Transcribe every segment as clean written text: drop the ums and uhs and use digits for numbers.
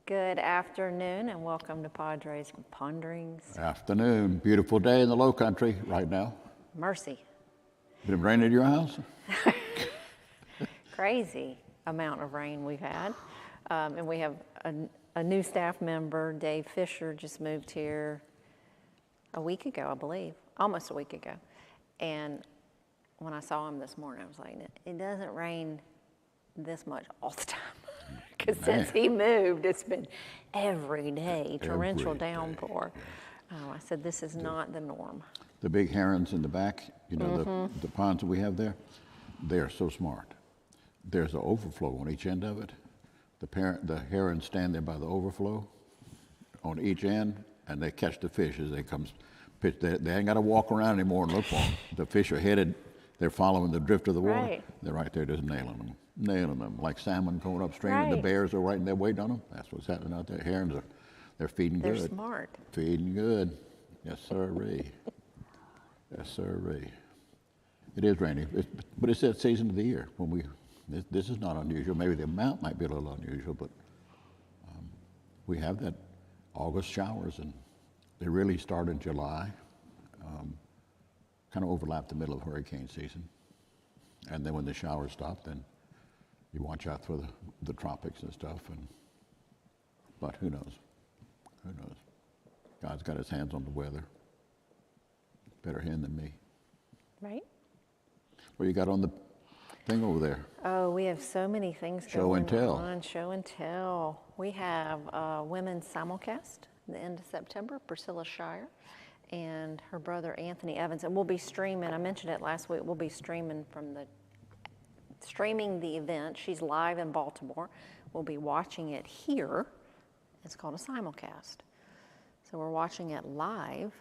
Good afternoon and welcome to Padre's Ponderings. Afternoon. Beautiful day in the low country right now. Mercy. Did it rain at your house? Crazy amount of rain we've had. And we have a new staff member, Dave Fisher, just moved here a week ago, I believe, almost a week ago. And when I saw him this morning, I was like, it doesn't rain this much all the time. Because since he moved, it's been every day, torrential downpour. I said, this is not the norm. The big herons in the back, you know, the ponds that we have there, they're so smart. There's an overflow on each end of it. The herons stand there by the overflow on each end, and they catch the fish as they come. They ain't got to walk around anymore and look for them. The fish are headed. They're following the drift of the water. Right. They're right there just nailing them like salmon going upstream, and the bears are right in there waiting on them. That's what's happening out there. Herons they're feeding good. They're smart. Feeding good. Yes, sirree. Yes, sirree. It is rainy, but it's that season of the year when this is not unusual. Maybe the amount might be a little unusual, but we have that August showers, and they really start in July. Kind of overlap the middle of hurricane season. And then when the showers stop, then you watch out for the tropics and stuff. But who knows? Who knows? God's got his hands on the weather. Better him than me. Right. What you got on the thing over there? Oh, we have so many things Show and tell. on. Show and tell. We have a women's simulcast at the end of September, Priscilla Shire and her brother Anthony Evans. And we'll be streaming, I mentioned it last week, we'll be streaming the event. She's live in Baltimore. We'll be watching it here. It's called a simulcast. So we're watching it live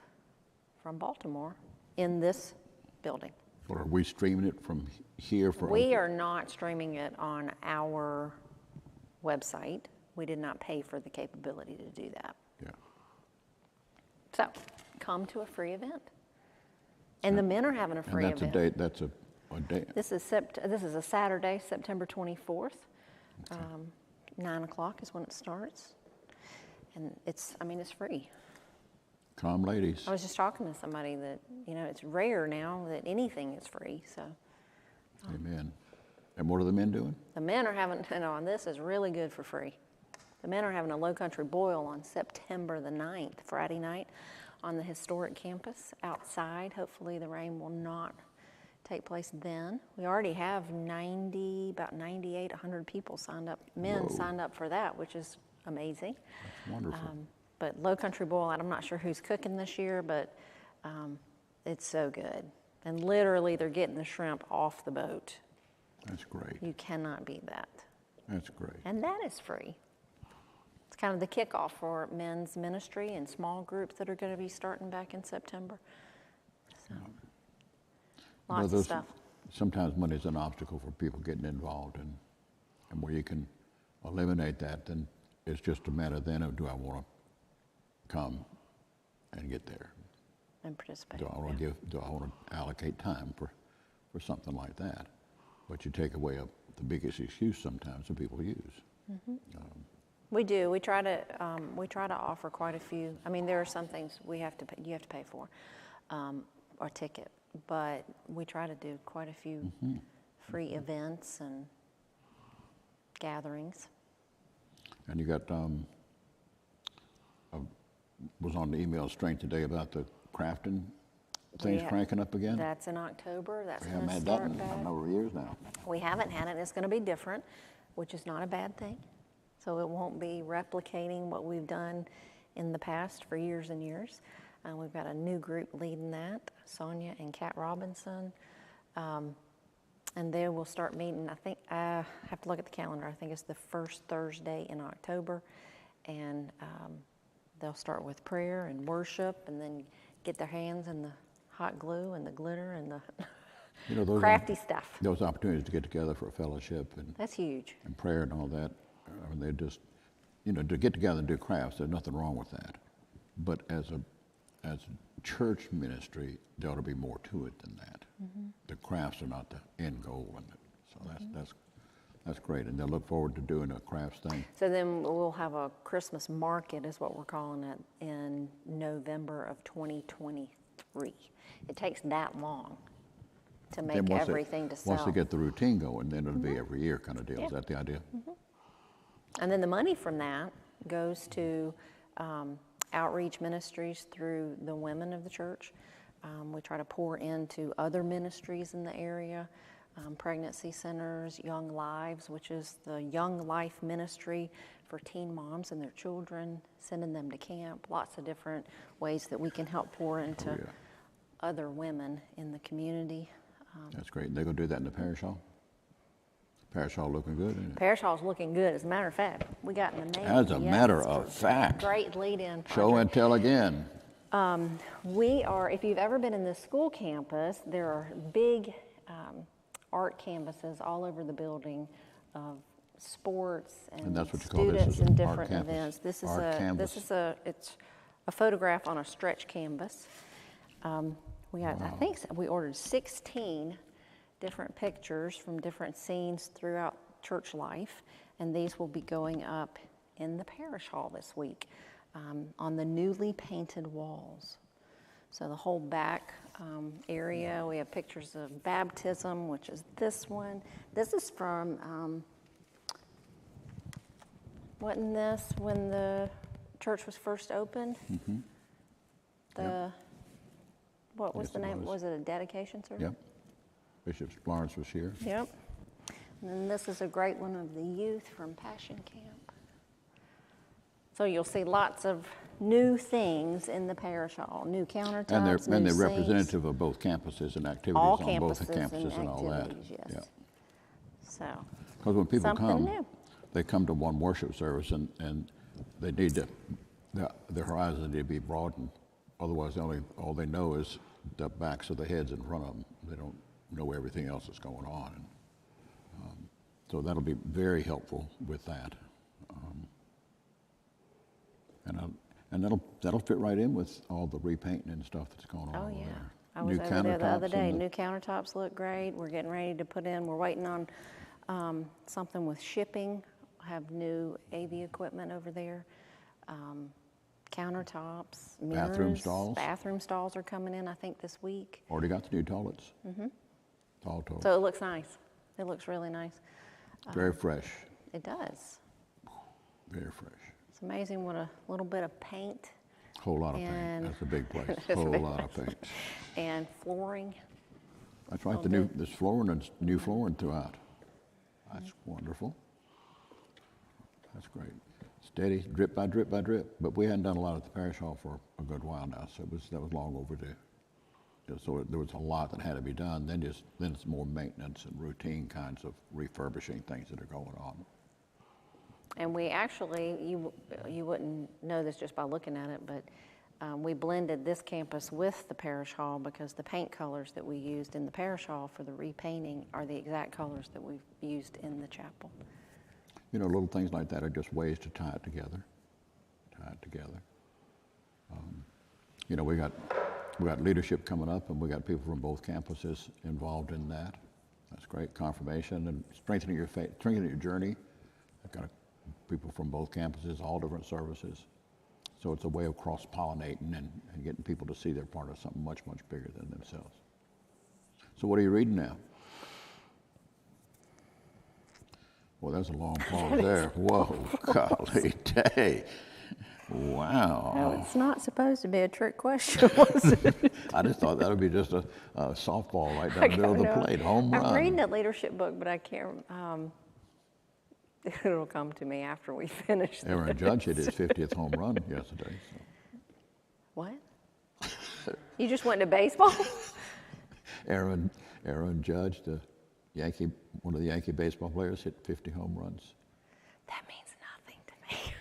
from Baltimore in this building. Or are we streaming it from here? We are not streaming it on our website. We did not pay for the capability to do that. Yeah. So come to a free event. And the men are having a free event. And that's a date. This is a Saturday, September 24th. Okay. 9 o'clock is when it starts. And it's free. Come, ladies. I was just talking to somebody that, it's rare now that anything is free, so. Amen. And what are the men doing? The men are having, and this is really good for free. The men are having a low country boil on September the 9th, Friday night, on the historic campus outside. Hopefully the rain will not take place then. We already have about 98, 100 people signed up, signed up for that, which is amazing. That's wonderful. But low country boil, I'm not sure who's cooking this year, but it's so good. And literally they're getting the shrimp off the boat. That's great. You cannot beat that. That's great. And that is free. It's kind of the kickoff for men's ministry and small groups that are going to be starting back in September. So, lots of stuff. Sometimes money is an obstacle for people getting involved, and where you can eliminate that, then it's just a matter then of, do I want to come and get there? And participate. Do I want to allocate time for something like that? But you take away the biggest excuse sometimes that people use. Mm-hmm. We do. We try to offer quite a few. There are some things you have to pay for, or ticket. But we try to do quite a few free events and gatherings. And you got was on the email string today about the crafting things cranking up again. That's in October. That's we going haven't to had start that in back. a number of years now. We haven't had it. It's going to be different, which is not a bad thing. So it won't be replicating what we've done in the past for years and years. We've got a new group leading that, Sonia and Kat Robinson. And they will start meeting, I think, I have to look at the calendar. I think it's the first Thursday in October. And they'll start with prayer and worship and then get their hands in the hot glue and the glitter and the those crafty stuff. Those opportunities to get together for a fellowship and that's huge. And prayer and all that. They're just, to get together and do crafts, there's nothing wrong with that. But as a church ministry, there ought to be more to it than that. Mm-hmm. The crafts are not the end goal, so That's great, and they'll look forward to doing a crafts thing. So then we'll have a Christmas market, is what we're calling it, in November of 2023. It takes that long to make Then everything to sell. Once they get the routine going, then it'll be every year kind of deal. Yeah. Is that the idea? And then the money from that goes to outreach ministries through the women of the church. We try to pour into other ministries in the area, pregnancy centers, Young Lives, which is the Young Life ministry for teen moms and their children, sending them to camp, lots of different ways that we can help pour into other women in the community. That's great. They're going to do that in the parish hall? Parish hall looking good, isn't it? Parish hall's looking good. As a matter of fact, we got an amazing. As a matter of fact. Great lead-in. Show and tell again. We are, if you've ever been in the school campus, there are big art canvases all over the building of sports and that's what you call this, students is an and art different campus. events. This is Art canvas. it's a photograph on a stretch canvas. We got, I think we ordered 16 different pictures from different scenes throughout church life, and these will be going up in the parish hall this week on the newly painted walls. So the whole back area, we have pictures of baptism, which is this one. This is from, wasn't this when the church was first opened? Mm-hmm. What was Yes, the it name? was. Was it a dedication service? Yep. Bishop Lawrence was here. Yep. And then this is a great one of the youth from Passion Camp. So you'll see lots of new things in the parish hall, new countertops, And they're new sinks. representative of both campuses and activities All on both campuses campuses and all that. activities, yes. Yeah. So, Because when people something come, new. they come to one worship service and they need to, their horizons need to be broadened. Otherwise, all they know is the backs of the heads in front of them. They don't know everything else that's going on. So that'll be very helpful with that. And that'll fit right in with all the repainting and stuff that's going on Oh, over yeah. there. I was New over there the other countertops day. and New countertops look great. We're getting ready to put in, we're waiting on something with shipping. Have new AV equipment over there. Countertops, mirrors. Bathroom stalls. Bathroom stalls are coming in, I think, this week. Already got the new toilets. Mm-hmm. Tall toilets. So it looks nice. It looks really nice. Very fresh. It does. Very fresh. It's amazing what a little bit of paint Whole lot of paint. And- That's a big place. It's a Whole big lot of paint. and flooring. That's right. do. There's flooring and new flooring throughout. That's wonderful. That's great. Steady, drip by drip by drip. But we hadn't done a lot at the parish hall for a good while now, so that was long overdue. So there was a lot that had to be done. Then it's more maintenance and routine kinds of refurbishing things that are going on. And we actually, you wouldn't know this just by looking at it, but we blended this campus with the parish hall because the paint colors that we used in the parish hall for the repainting are the exact colors that we've used in the chapel. You know, little things like that are just ways to tie it together. You know, we got leadership coming up, and we got people from both campuses involved in that. That's great. Confirmation and strengthening your faith, strengthening your journey. I've got people from both campuses, all different services. So it's a way of cross-pollinating and getting people to see they're part of something much, much bigger than themselves. So what are you reading now? Well, there's a long pause there. Whoa, golly day. Wow. No, it's not supposed to be a trick question, was it? I just thought that would be just a softball right down the middle of the plate, home run. I'm reading a leadership book, but I can't, it'll come to me after we finish this. Aaron Judge hit his 50th home run yesterday. So. What? You just went to baseball? Aaron Judge, one of the Yankee baseball players, hit 50 home runs. That means nothing to me.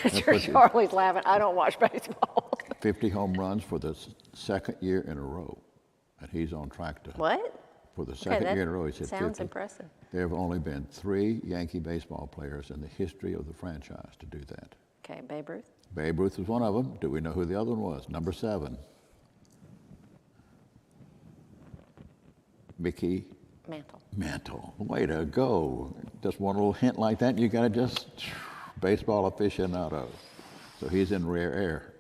That's Sure, Charlie's laughing. I don't watch baseball. 50 home runs for the second year in a row. And he's on track to. What? For the second year in a row, he's hit 50. Sounds impressive. There have only been 3 Yankee baseball players in the history of the franchise to do that. Okay, Babe Ruth. Babe Ruth was one of them. Do we know who the other one was? Number 7. Mickey Mental. Way to go. Just one little hint like that, you got to just baseball aficionado. So he's in rare air.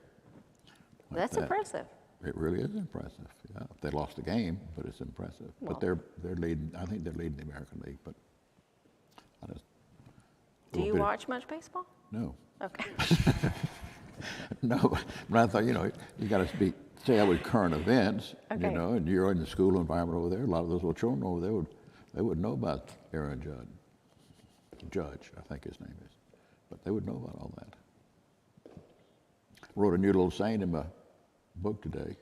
Like That's that. impressive. It really is impressive. Yeah, they lost the game, but it's impressive. Well, but they're leading. I think they're leading the American League. But I just. do you watch much baseball? No. Okay. No, but I thought, you got to stay out with current events, Okay. and you're in the school environment over there. A lot of those little children over there would know about Aaron Judge, I think his name is, but they would know about all that. Wrote a new little saying in my book today.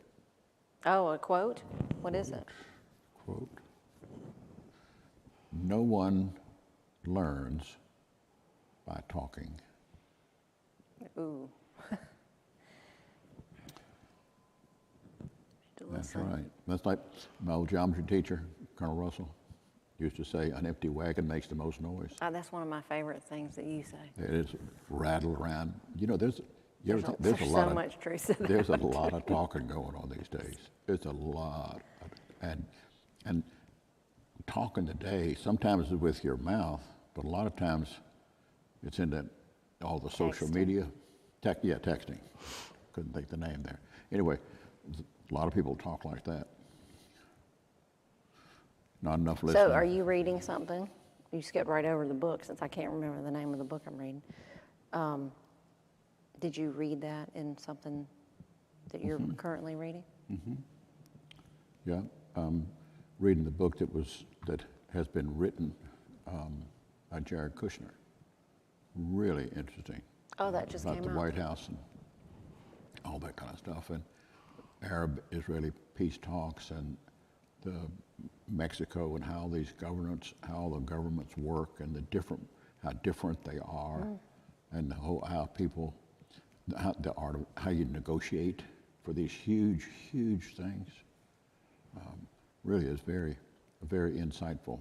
Oh, a quote? What is it? Quote: "No one learns by talking." Ooh. That's right. That's like my old geometry teacher, Colonel Russell, used to say, "An empty wagon makes the most noise." Oh, that's one of my favorite things that you say. It is rattle around. There's There's a so lot of much truth to that. there's a lot of talking going on these days. It's a lot, and talking today sometimes is with your mouth, but a lot of times it's in all the social Texting. media. Texting. Couldn't think the name there. Anyway, a lot of people talk like that. Not enough listening. So are you reading something? You skipped right over the book since I can't remember the name of the book I'm reading. Did you read that in something that you're currently reading? Yeah, reading the book that has been written by Jared Kushner. Really interesting. Oh, that just about came the out. White House and all that kind of stuff, and Arab-Israeli peace talks, and the Mexico and how the governments work, and how different they are, and how you negotiate for these huge things. Really is a very insightful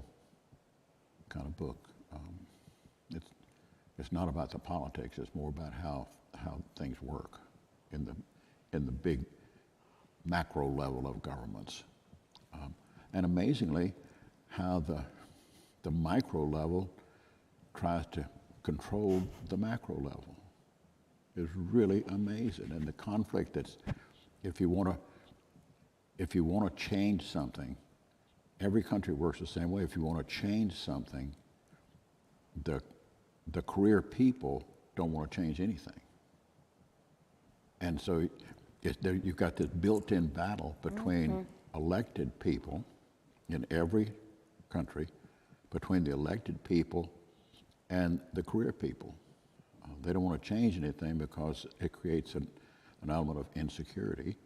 kind of book. It's not about the politics. It's more about how things work in the big macro level of governments, and amazingly, how the micro level tries to control the macro level is really amazing. And the conflict if you want to change something, every country works the same way. If you want to change something, the career people don't want to change anything. And so you've got this built-in battle between elected people in every country, between the elected people and the career people. They don't want to change anything because it creates an element of insecurity,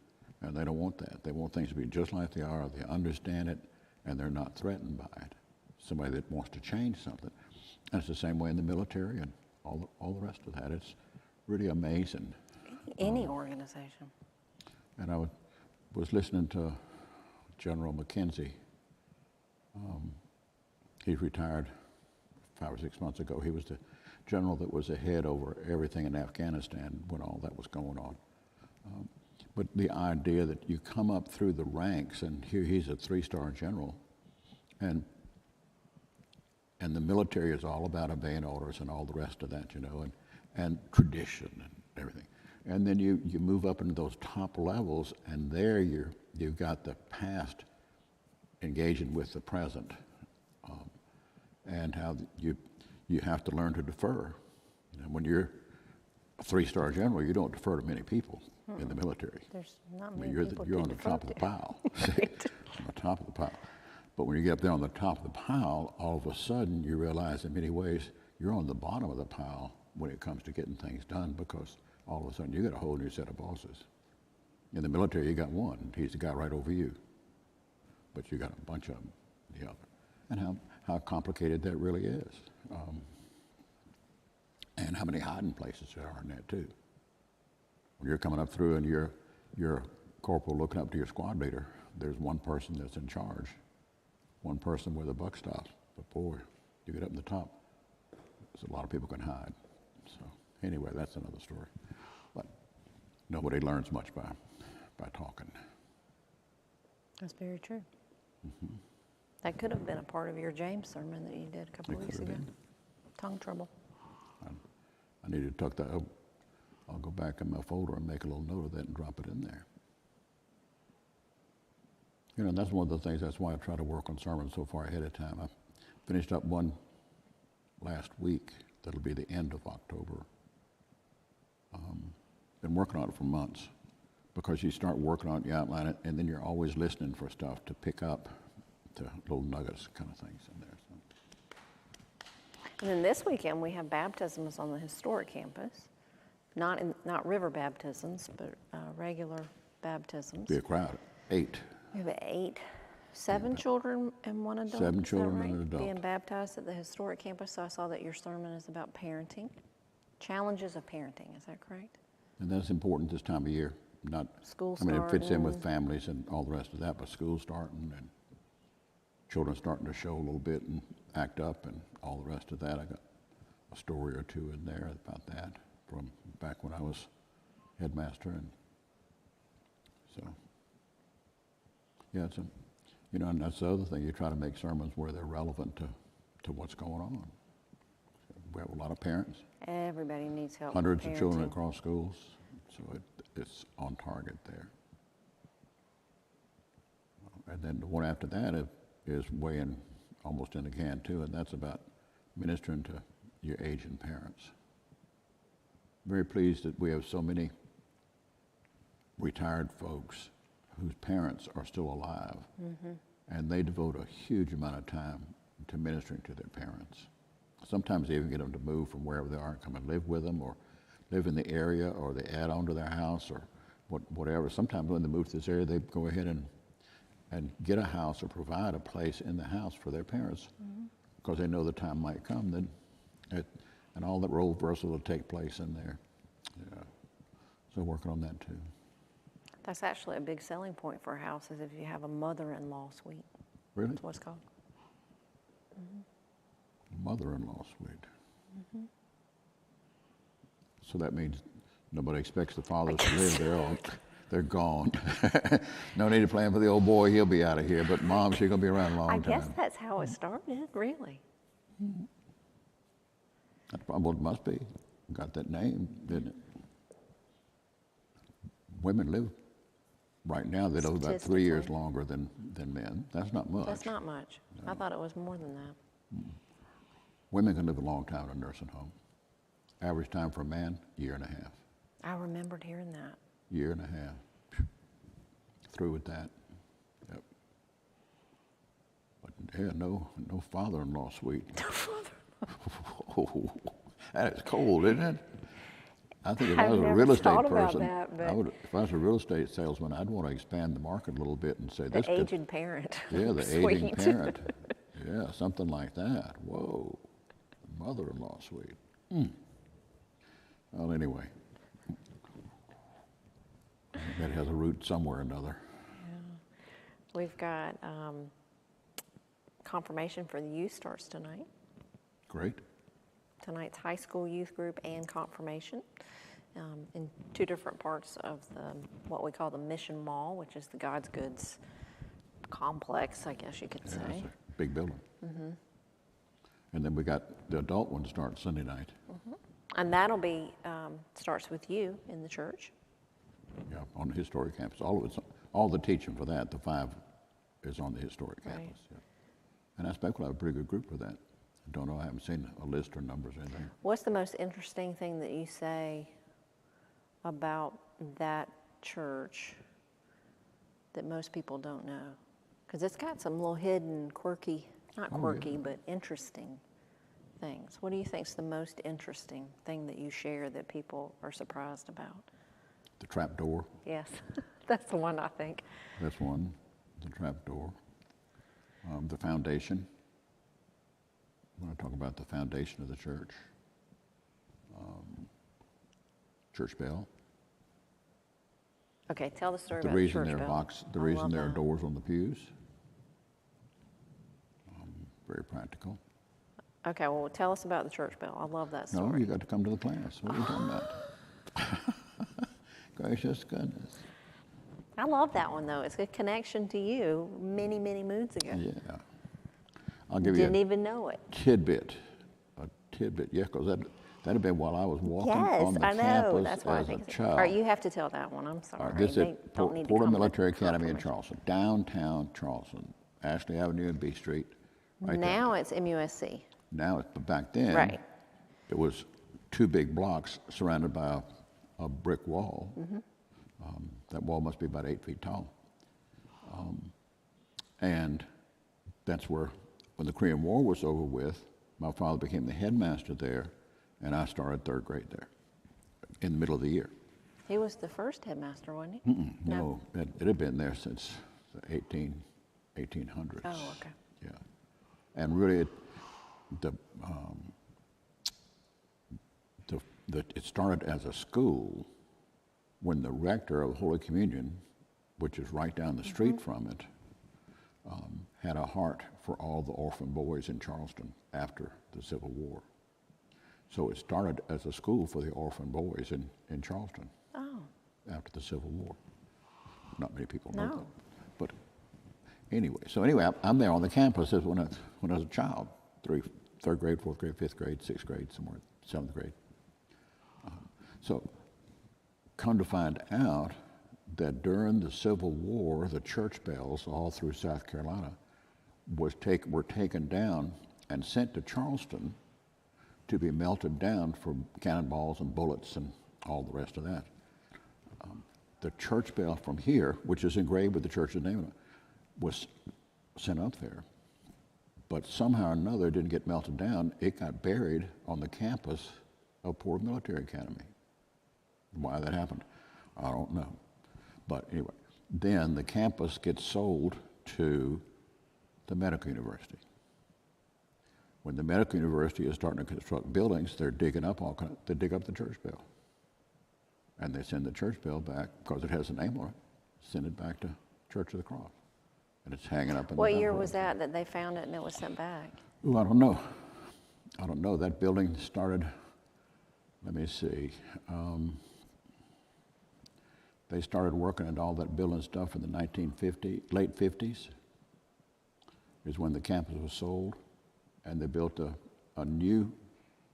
and they don't want that. They want things to be just like they are. They understand it, and they're not threatened by it. Somebody that wants to change something. And it's the same way in the military and all the rest of that. It's really amazing. Any organization. And I was listening to General McKenzie. He's retired 5 or 6 months ago. He was the general that was ahead over everything in Afghanistan when all that was going on. But the idea that you come up through the ranks, and here he's a 3-star general, and the military is all about obeying orders and all the rest of that, and tradition and everything. And then you move up into those top levels, and there you've got the past engaging with the present, and how you have to learn to defer. And when you're a 3-star general, you don't defer to many people in the military. There's not many people You're to on the defer top of the to. pile. Right. On the top of the pile. But when you get up there on the top of the pile, all of a sudden you realize in many ways you're on the bottom of the pile when it comes to getting things done, because all of a sudden you got a whole new set of bosses. In the military, you got one. He's the guy right over you. But you got a bunch of them, the other. And how complicated that really is. And how many hiding places there are in that too. When you're coming up through and you're a corporal looking up to your squad leader, there's one person that's in charge, one person where the buck stops. But boy, you get up in the top, there's a lot of people can hide. So anyway, that's another story. But nobody learns much by talking. That's very true. That could have been a part of your James sermon that you did a couple It weeks could ago. have been. Tongue trouble. I need to tuck that up. I'll go back in my folder and make a little note of that and drop it in there. You know, and that's one of the things, that's why I try to work on sermons so far ahead of time. I finished up one last week that'll be the end of October. Been working on it for months, because you start working on it, you outline it, and then you're always listening for stuff to pick up, to little nuggets kind of things in there. So. And then this weekend we have baptisms on the historic campus. Not river baptisms, but regular baptisms. Be a crowd, 8. We have 7 children and 1 adult. 7 is that children right? and an adult. Being baptized at the historic campus. So I saw that your sermon is about parenting, challenges of parenting. Is that correct? And that's important this time of year. Not, School I mean, it fits in with starting. families and all the rest of that, but school starting and children starting to show a little bit and act up and all the rest of that. I got a story or two in there about that from back when I was headmaster, and so yeah, it's a, you know, and that's the other thing. You try to make sermons where they're relevant to what's going on. We have a lot of parents. Everybody needs help. Hundreds with of children parenting. across schools, so it's on target there. And then the one after that is way in, almost in the can too, and that's about ministering to your aging parents. Very pleased that we have so many retired folks whose parents are still alive, and they devote a huge amount of time to ministering to their parents. Sometimes they even get them to move from wherever they are and come and live with them, or live in the area, or they add on to their house, or whatever. Sometimes when they move to this area, they go ahead and get a house or provide a place in the house for their parents, because they know the time might come then, and all that role reversal will take place in there. Yeah. So working on that too. That's actually a big selling point for a house, is if you have a mother-in-law suite. Really? That's what it's called. Mother-in-law suite. So that means nobody expects the fathers to live there. They're gone. No need to plan for the old boy. He'll be out of here. But mom, she's going to be around a long time. I guess that's how it started, really. That's probably what it must be. Got that name, didn't it? Women live, right now, they live about 3 years Statistically. longer than men. That's not much. That's not much. I thought it was more than that. Women can live a long time in a nursing home. Average time for a man, 1.5 years. I remembered hearing that. 1.5 years. Phew. Through with that. Yep. But yeah, no father-in-law suite. Oh, that is cold, isn't it? I think if I I've was a never real estate thought about person, that, but- if I was a real estate salesman, I'd want to expand the market a little bit and say The this could, aged parent. yeah, the aging suite. parent. Yeah, something like that. Whoa, mother-in-law suite. Well, anyway, that has a root somewhere or another. We've got confirmation for the youth starts tonight. Great. Tonight's high school youth group and confirmation in 2 different parts of what we call the Mission Mall, which is the God's Goods complex, I guess you could Yeah, say. it's a big building. And then we got the adult one start Sunday night. And that'll be, starts with you in the church. Yeah, on the historic campus. All of it's, all the teaching for that, the 5 is on the historic Right. campus. Yeah. And I expect we'll have a pretty good group for that. I don't know, I haven't seen a list or numbers or anything. What's the most interesting thing that you say about that church that most people don't know? Because it's got some little hidden, quirky, not Oh, yeah. quirky, but interesting things. What do you think's the most interesting thing that you share that people are surprised about? The trap door, Yes, that's the one I think. that's one. The trap door. The foundation. I want to talk about the foundation of the church. Church bell. Okay, tell the story The about the reason church there are bell. the I reason love there are that. doors on the pews. Very practical. Okay, well, tell us about the church bell. I love that No, story. you got to come to the class. What are you talking about? Gracious goodness. I love that one, though. It's a connection to you many, many moons ago. Yeah. I'll give Didn't you even know it. a tidbit, yeah, because that'd have been while I was walking Yes, on the I know. campus That's why I as a think. child. All right, you have to tell that one. I'm All sorry. right, this is They don't need to Porter come Military with Academy in confirmation. Charleston, downtown Charleston, Ashley Avenue and B Street, right there. Now it's MUSC. Now, but back then, Right. it was 2 big blocks surrounded by a brick wall. That wall must be about 8 feet tall. And that's where, when the Korean War was over with, my father became the headmaster there, and I started 3rd grade there in the middle of the year. He was the first headmaster, wasn't he? No, it had been there since the 1800s. Oh, okay. Yeah. And really, it started as a school when the rector of Holy Communion, which is right down the street from it, had a heart for all the orphan boys in Charleston after the Civil War. So it started as a school for the orphan boys in Charleston after the Civil War. Not many people know that. But anyway, I'm there on the campus when I was a child, 3rd grade, 4th grade, 5th grade, 6th grade, somewhere, 7th grade. So come to find out that during the Civil War, the church bells all through South Carolina were taken down and sent to Charleston to be melted down for cannonballs and bullets and all the rest of that. The church bell from here, which is engraved with the church's name on it, was sent up there. But somehow or another, it didn't get melted down. It got buried on the campus of Porter Military Academy. Why that happened, I don't know. But anyway, then the campus gets sold to the Medical University. When the Medical University is starting to construct buildings, they're digging up they dig up the church bell. And they send the church bell back, because it has a name on it, send it back to Church of the Cross. And it's hanging up in the What year was that they found it and it was sent back? Oh, I don't know. That building started, let me see. They started working at all that building stuff in the late 50s is when the campus was sold. And they built a new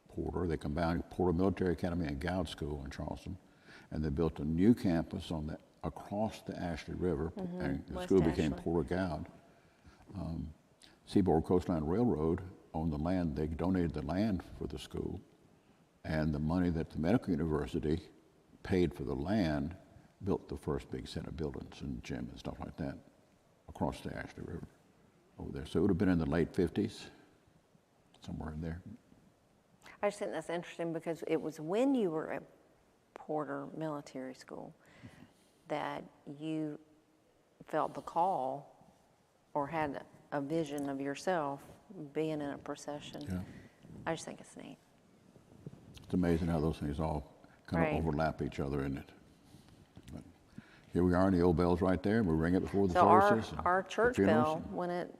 Porter. They combined Porter Military Academy and Goud School in Charleston. And they built a new campus across the Ashley River, and the school became Porter Goud. Seaboard Coastline Railroad owned the land. They donated the land for the school, and the money that the Medical University paid for the land built the first big set of buildings and gym and stuff like that across the Ashley River over there. So it would have been in the late 50s, somewhere in there. I just think that's interesting because it was when you were at Porter Military School that you felt the call or had a vision of yourself being in a procession. Yeah. I just think it's neat. It's amazing how those things all kind of overlap each other, isn't it? But here we are, and the old bell's right there, and we ring it before the services. Our church bell, when it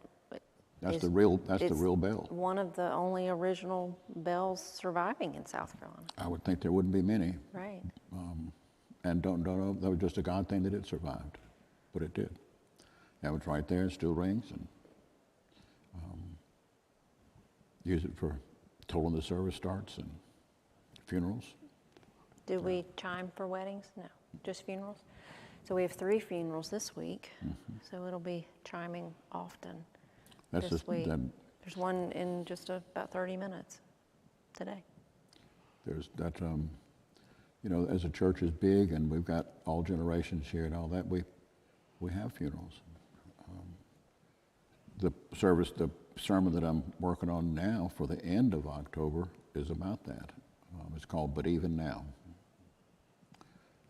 That's the real bell. One of the only original bells surviving in South Carolina. I would think there wouldn't be many. Right. And don't know, that was just a God thing that it survived, but it did. That was right there, it still rings, and use it for toll when the service starts and funerals. Do we chime for weddings? No, just funerals. So we have 3 funerals this week, so it'll be chiming often. That's this week. Then, there's one in just about 30 minutes today. There's that, as a church is big and we've got all generations here and all that, we have funerals. The sermon that I'm working on now for the end of October is about that. It's called But Even Now.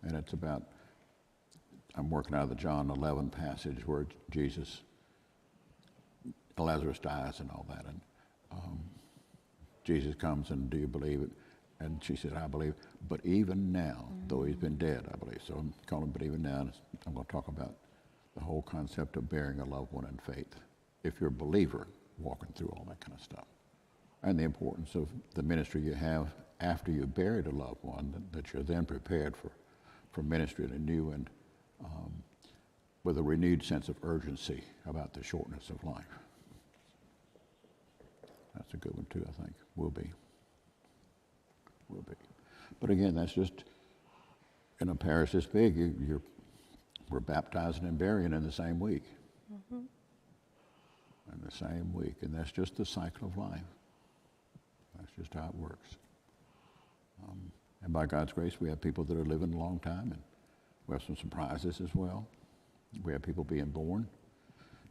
And it's about, I'm working out of the John 11 passage where Lazarus dies and all that, and Jesus comes and, do you believe it? And she said, I believe, but even now, though he's been dead, I believe. So I'm calling But Even Now, and I'm going to talk about the whole concept of burying a loved one in faith. If you're a believer, walking through all that kind of stuff. And the importance of the ministry you have after you've buried a loved one, that you're then prepared for ministry anew and with a renewed sense of urgency about the shortness of life. That's a good one too, I think. Will be. Will be. But again, that's just, in a parish this big, we're baptizing and burying in the same week. Mm-hmm. In the same week. And that's just the cycle of life. That's just how it works. And by God's grace, we have people that are living a long time, and we have some surprises as well. We have people being born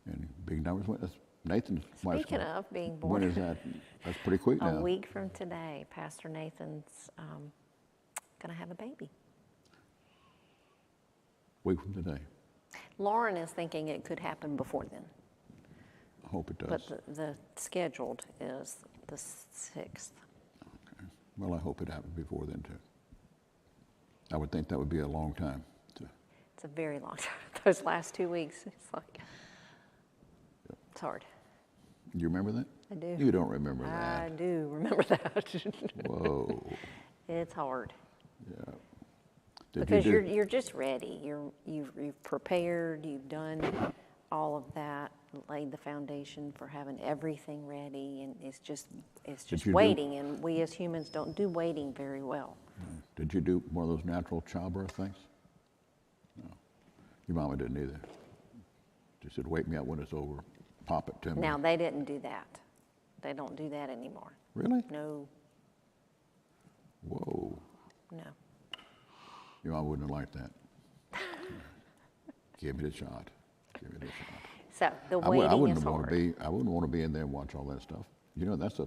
in big numbers. Nathan's wife's Speaking of being born. When is that? That's pretty quick now. A week from today, Pastor Nathan's going to have a baby. Week from today. Lauren is thinking it could happen before then. I hope it does. But the scheduled is the 6th. Okay. Well, I hope it happens before then, too. I would think that would be a long time. It's a very long time. Those last 2 weeks, it's like, it's hard. You remember that? I do. You don't remember that. I do remember that. Whoa. It's hard. Yeah. Because you're just ready. You've prepared. You've done all of that. Laid the foundation for having everything ready, and it's just waiting. And we as humans don't do waiting very well. Did you do one of those natural childbirth things? No. Your mama didn't either. She said, "Wake me up when it's over. Pop it to me." Now they didn't do that. They don't do that anymore. Really? No. Whoa. No. Your mom wouldn't have liked that. Give me the shot. Give me the shot. So the waiting is hard. I wouldn't want to be in there and watch all that stuff. You know, that's a.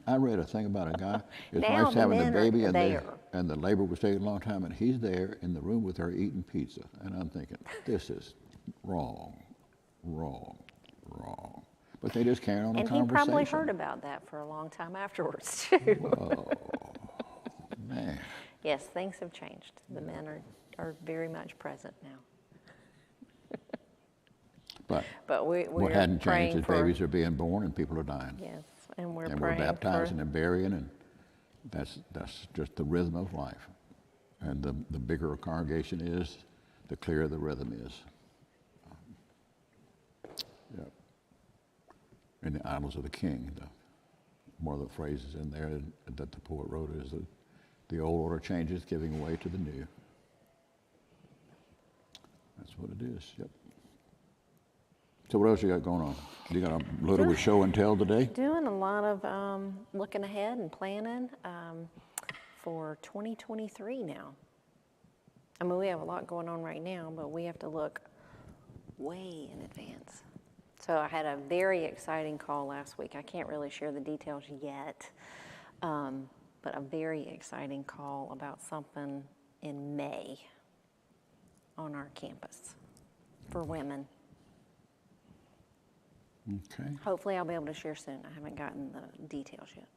I read a thing about a guy. His Now wife's the having the men baby, are and the labor was taking a long time, and he's there in the room with her eating pizza, and I'm thinking, this is wrong, wrong, wrong. But they just carry on a And conversation. he probably heard about that for a long time afterwards too. Whoa, man. Yes, things have changed. The men are very much present now. But we're what hadn't changed is for, babies are being born and people are dying. Yes, and we're And praying we're baptizing for, and burying, and that's just the rhythm of life. And the bigger a congregation is, the clearer the rhythm is. Yeah. In the Idylls of the King, one of the phrases in there that the poet wrote is that the old order changes, giving way to the new. That's what it is. Yep. So what else you got going on? You got a little show and tell today? Doing a lot of looking ahead and planning for 2023 now. I mean, we have a lot going on right now, but we have to look way in advance. So I had a very exciting call last week. I can't really share the details yet, but a very exciting call about something in May on our campus for women. Okay. Hopefully I'll be able to share soon. I haven't gotten the details yet.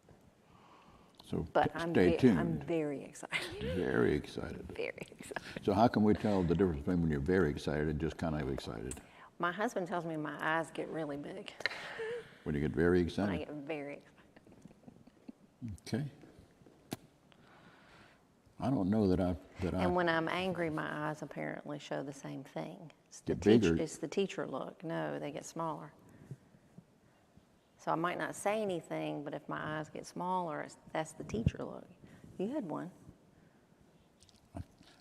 So But stay tuned. I'm very excited. Very excited. Very excited. So how can we tell the difference between when you're very excited and just kind of excited? My husband tells me my eyes get really big When you get very when I excited? get very excited. Okay. I don't know that I. And when I'm angry, my eyes apparently show the same thing. Get bigger. It's the teacher look. No, they get smaller. So I might not say anything, but if my eyes get smaller, that's the teacher look. You had one.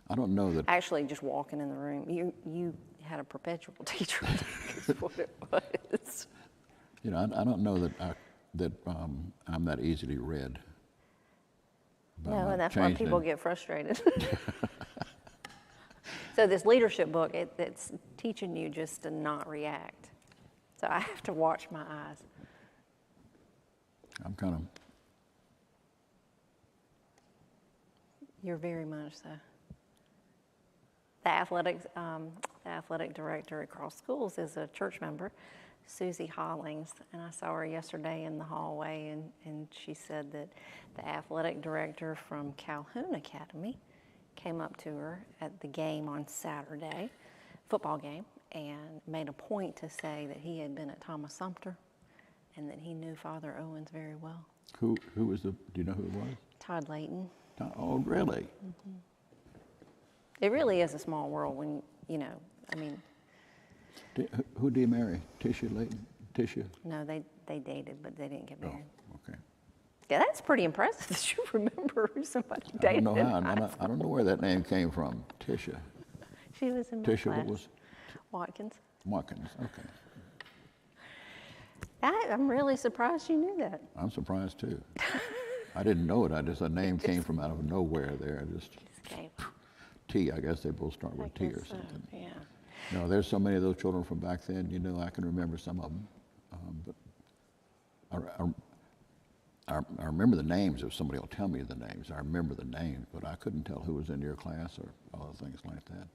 I don't know that. Actually, just walking in the room, you had a perpetual teacher look is what it was. You know, I don't know that I'm that easily read. No, and that's why people get frustrated. So this leadership book, it's teaching you just to not react. So I have to watch my eyes. I'm kind of. You're very much so. The athletic director at Cross Schools is a church member, Susie Hollings, and I saw her yesterday in the hallway, and she said that the athletic director from Calhoun Academy came up to her at the game on Saturday, football game, and made a point to say that he had been at Thomas Sumter and that he knew Father Owens very well. Who was do you know who it was? Todd Layton. Oh, really? Mm-hmm. It really is a small world when, I mean. Who did he marry? Tisha Layton? Tisha? No, they dated, but they didn't get Oh, married. okay. Yeah, that's pretty impressive that you remember who somebody I dated. don't know how. in high school. I don't know where that name came from. Tisha. She was in my Tisha, class. what was? Watkins. Watkins. Okay. I'm really surprised you knew that. I'm surprised too. I didn't know it. A name came from out of nowhere there. Just came. T. I guess they both start with T or guess so, something. yeah. No, there's so many of those children from back then. You know, I can remember some of them, but I remember the names. If somebody will tell me the names, I remember the names, but I couldn't tell who was in your class or other things like that.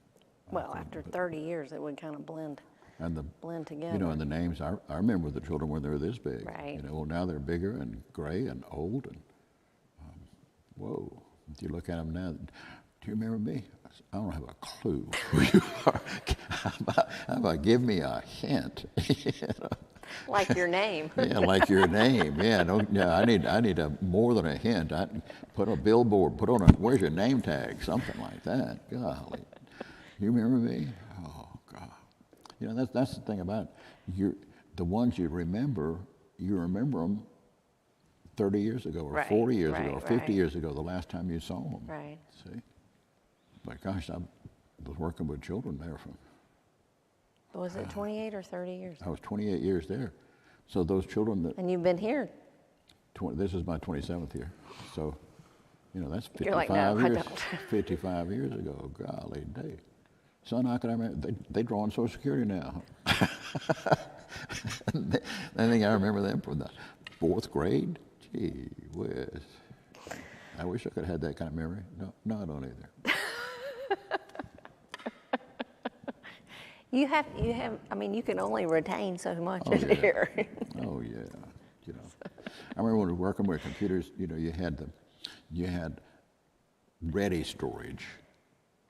Well, after 30 years, it would kind of blend together. You know, and the names. I remember the children when they were this big. Right. You know, well, now they're bigger and gray and old and whoa. If you look at them now, do you remember me? I don't have a clue who you are. How about give me a hint? You know? Like your name. Yeah, like your name. Yeah, I need more than a hint. I put a billboard. Where's your name tag? Something like that. Golly, you remember me? Oh God. You know that's the thing about it. The ones you remember them 30 years ago, or 40 years ago, or 50 years ago, the last time you saw them. Right. See. But gosh, I was working with children there from. Was it 28 or 30 years? I was 28 years there. So those children that. And you've been here. This is my 27th year. So, you know, that's 55 You're like, no, I years. don't. 55 years ago. Golly day. Son, how can I remember? They draw on Social Security now. I think I remember them from the 4th grade. Gee whiz. I wish I could have had that kind of memory. No, I don't either. You have, I mean, you can only retain so much in yeah. here. Oh yeah, you know. I remember when we were working with computers. You know, you had ready storage.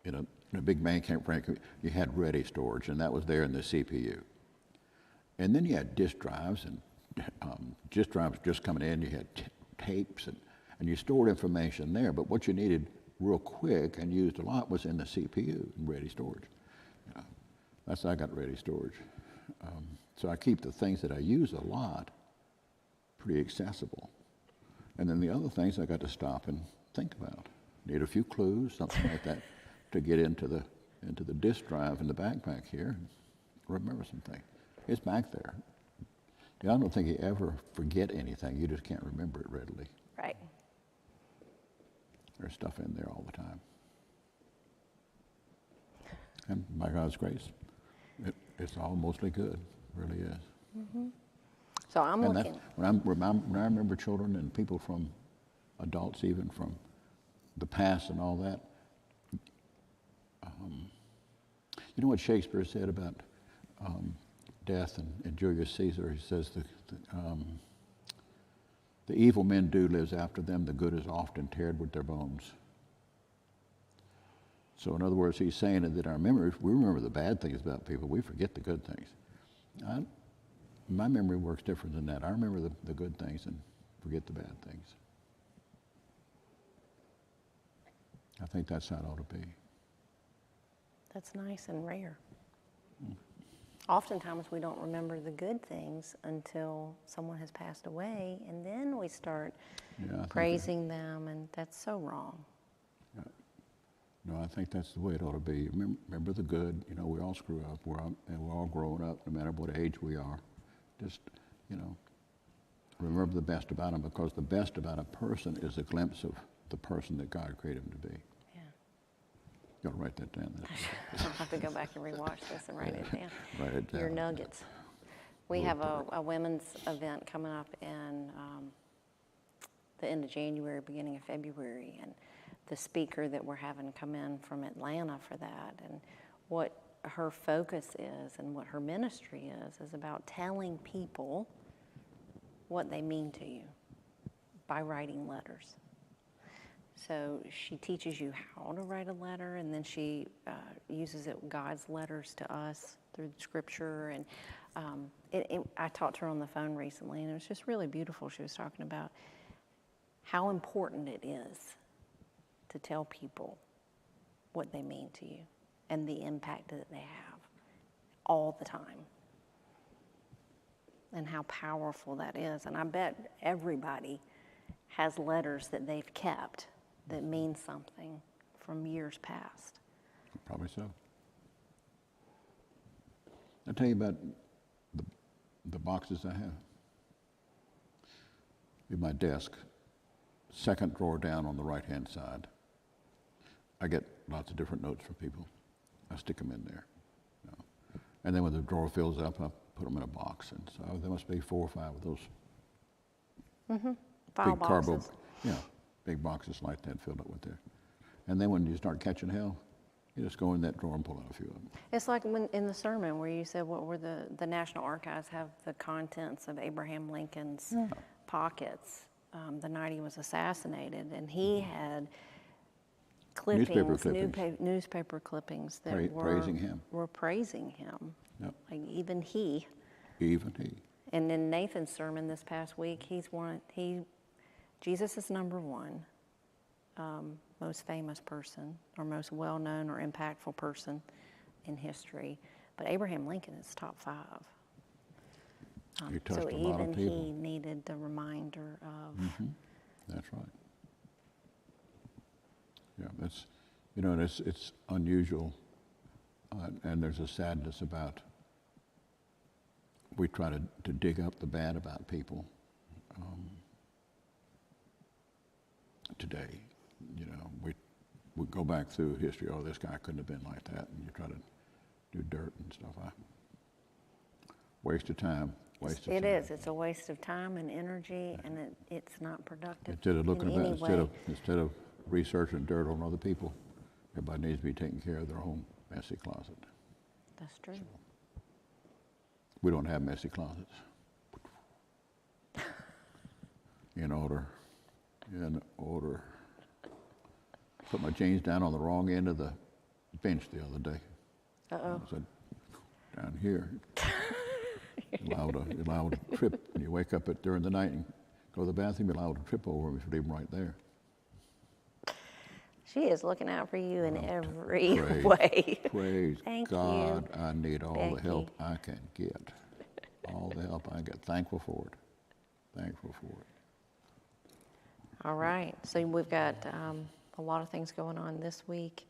In a big mainframe frame, you had ready storage, and that was there in the CPU. And then you had disk drives, and disk drives just coming in. You had tapes, and you stored information there. But what you needed real quick and used a lot was in the CPU, ready storage. That's how I got ready storage. So I keep the things that I use a lot pretty accessible. And then the other things I got to stop and think about. Need a few clues, something like that, to get into the disk drive in the backpack here. Remember something. It's back there. I don't think you ever forget anything. You just can't remember it readily. Right. There's stuff in there all the time. And by God's grace, it's all mostly good. It really is. Mm-hmm. So I'm and looking. When I remember children and people from adults, even from the past and all that, you know what Shakespeare said about death and Julius Caesar? He says the evil men do lives after them, the good is often tarred with their bones. So in other words, he's saying that our memory, we remember the bad things about people, we forget the good things. My memory works different than that. I remember the good things and forget the bad things. I think that's how it ought to be. That's nice and rare. Oftentimes we don't remember the good things until someone has passed away, and then we start praising them, and that's so wrong. Yeah. No, I think that's the way it ought to be. Remember the good. You know, we all screw up. We're all growing up, no matter what age we are. Just, you know, remember the best about them, because the best about a person is a glimpse of the person that God created them to be. Yeah. You got to write that down. I'll have to go back and rewatch this and write it down. Write it down. Your nuggets. We have a women's event coming up in the end of January, beginning of February, and the speaker that we're having come in from Atlanta for that, and what her focus is and what her ministry is about telling people what they mean to you by writing letters. So she teaches you how to write a letter, and then she uses God's letters to us through the scripture. And I talked to her on the phone recently, and it was just really beautiful. She was talking about how important it is to tell people what they mean to you and the impact that they have all the time. and how powerful that is. And I bet everybody has letters that they've kept that mean something from years past. Probably so. I'll tell you about the boxes I have. In my desk, second drawer down on the right-hand side, I get lots of different notes from people. I stick them in there. You know. And then when the drawer fills up, I put them in a box. And so there must be 4 or 5 of those File big boxes. big boxes like that filled up with there. And then when you start catching hell, you just go in that drawer and pull out a few of them. It's like when in the sermon where you said, what were the National Archives have the contents of Abraham Lincoln's pockets the night he was assassinated, and he had clippings, newspaper clippings that were praising him. Yep. Like even he. And in Nathan's sermon this past week, Jesus is number 1. Most famous person or most well-known or impactful person in history, but Abraham Lincoln is top 5. He touched so a lot of even people. he needed the reminder of. That's right. Yeah, it's unusual, and there's a sadness about. We try to dig up the bad about people today. You know, we go back through history. Oh, this guy couldn't have been like that, and you try to do dirt and stuff. Waste of time. It is. It's a waste of time and energy, and it's not productive. Instead of looking in about, any way. instead of researching dirt on other people, everybody needs to be taking care of their own messy closet. That's true. So, we don't have messy closets. In order. Put my jeans down on the wrong end of the bench the other day. Uh-oh. I said, down here. You're allowed to trip when you wake up during the night and go to the bathroom. You're allowed to trip over them if you leave them right there. She is looking out for you in every way. Praise Thank God, you, I need all Becky. the help I can get. All the help I get. Thankful for it. All right. So we've got a lot of things going on this week,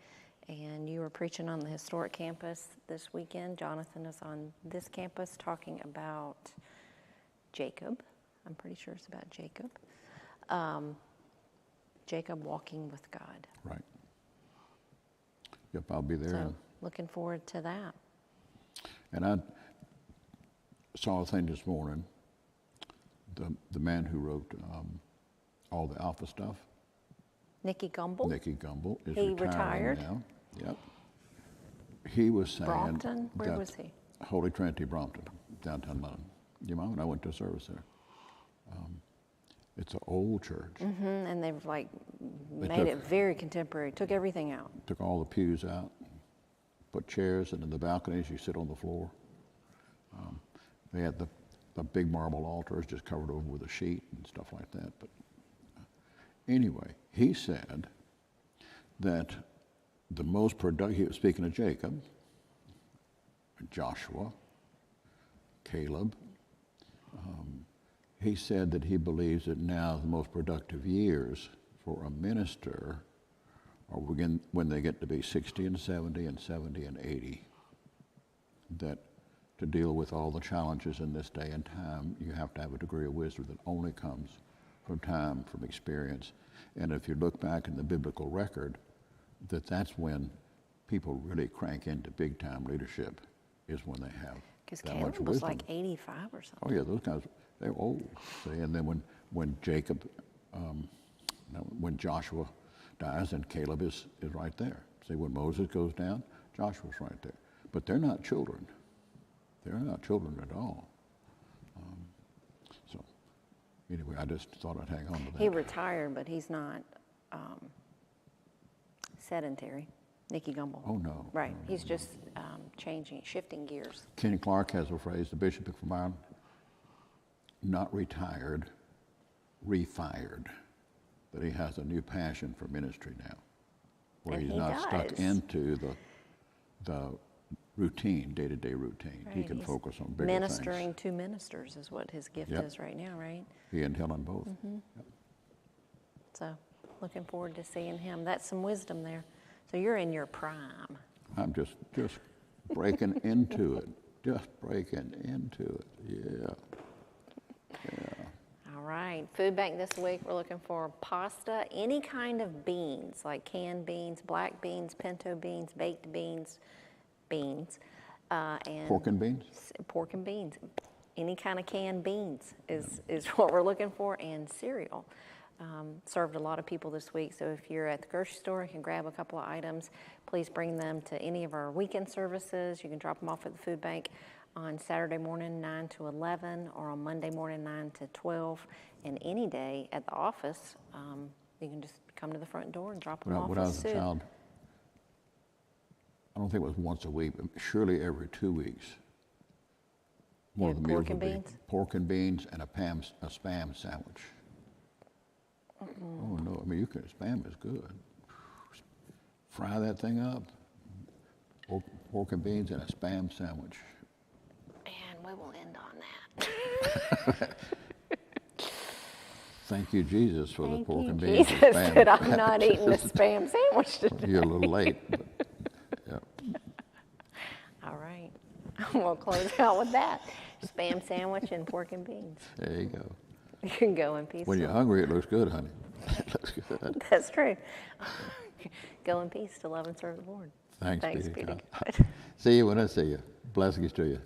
and you were preaching on the historic campus this weekend. Jonathan is on this campus talking about Jacob. I'm pretty sure it's about Jacob. Jacob walking with God. Right. Yep, I'll be there. So looking forward to that. And I saw a thing this morning. The man who wrote all the Alpha stuff. Nicky Gumbel. Nicky Gumbel is He retiring retired? now. Yep. He was saying Brompton? Where that was he? Holy Trinity, Brompton, downtown London. Your mom and I went to a service there. It's an old church. And they've made it very contemporary. Took everything out. Took all the pews out, put chairs, and in the balconies you sit on the floor. They had the big marble altars just covered over with a sheet and stuff like that. But anyway, he said that the most productive, he was speaking of Jacob, Joshua, Caleb. He said that he believes that now the most productive years for a minister are when they get to be 60 and 70 and 70 and 80. That to deal with all the challenges in this day and time, you have to have a degree of wisdom that only comes from time, from experience. And if you look back in the biblical record, that's when people really crank into big-time leadership, is when they have Because that much Caleb was wisdom. like 85 or something. Oh yeah, those guys, they're old. See? And then when Jacob, when Joshua dies, and Caleb is right there. See, when Moses goes down, Joshua's right there. But they're not children. They're not children at all. So anyway, I just thought I'd hang on to that. He retired, but he's not sedentary. Nicky Gumbel. Oh, no. Right. No, He's just shifting gears. Kenny Clark has a phrase, the Bishop of Vermont, not retired, refired. That he has a new passion for ministry now, where And he's he not stuck does. into the routine, day-to-day routine. He Right, can he's focus on bigger ministering things. to ministers is what his gift Yep. is right now, right? He and Helen both. Yep. So looking forward to seeing him. That's some wisdom there. So you're in your prime. I'm just breaking into it. Just breaking into it. Yeah. All right, food bank this week, we're looking for pasta, any kind of beans, like canned beans, black beans, pinto beans, baked beans, and Pork and beans? pork and beans. Any kind of canned beans is what we're looking for, and cereal. Served a lot of people this week, so if you're at the grocery store and can grab a couple of items, please bring them to any of our weekend services. You can drop them off at the food bank on Saturday morning 9 to 11 or on Monday morning 9 to 12, and any day at the office. You can just come to the front door and drop them off. When I was a child, I don't think it was once a week, but surely every 2 weeks. One of the meals pork and would be beans? pork and beans and a Spam sandwich. Oh no, I mean, Spam is good. Fry that thing up, pork and beans and a Spam sandwich. And we will end on that. Thank you, Jesus, for the Thank pork you, and beans Jesus, and Spam. that I'm not eating the Spam sandwich today. You're a little late, but yeah. All right, we'll close out with that. Spam sandwich and pork and beans. There you go. You can go in peace. When you're hungry, it looks good, honey. It looks good. That's true. Go in peace to love and serve the Lord. Thanks Thanks be to be to God. God. See you when I see you. Blessings to you.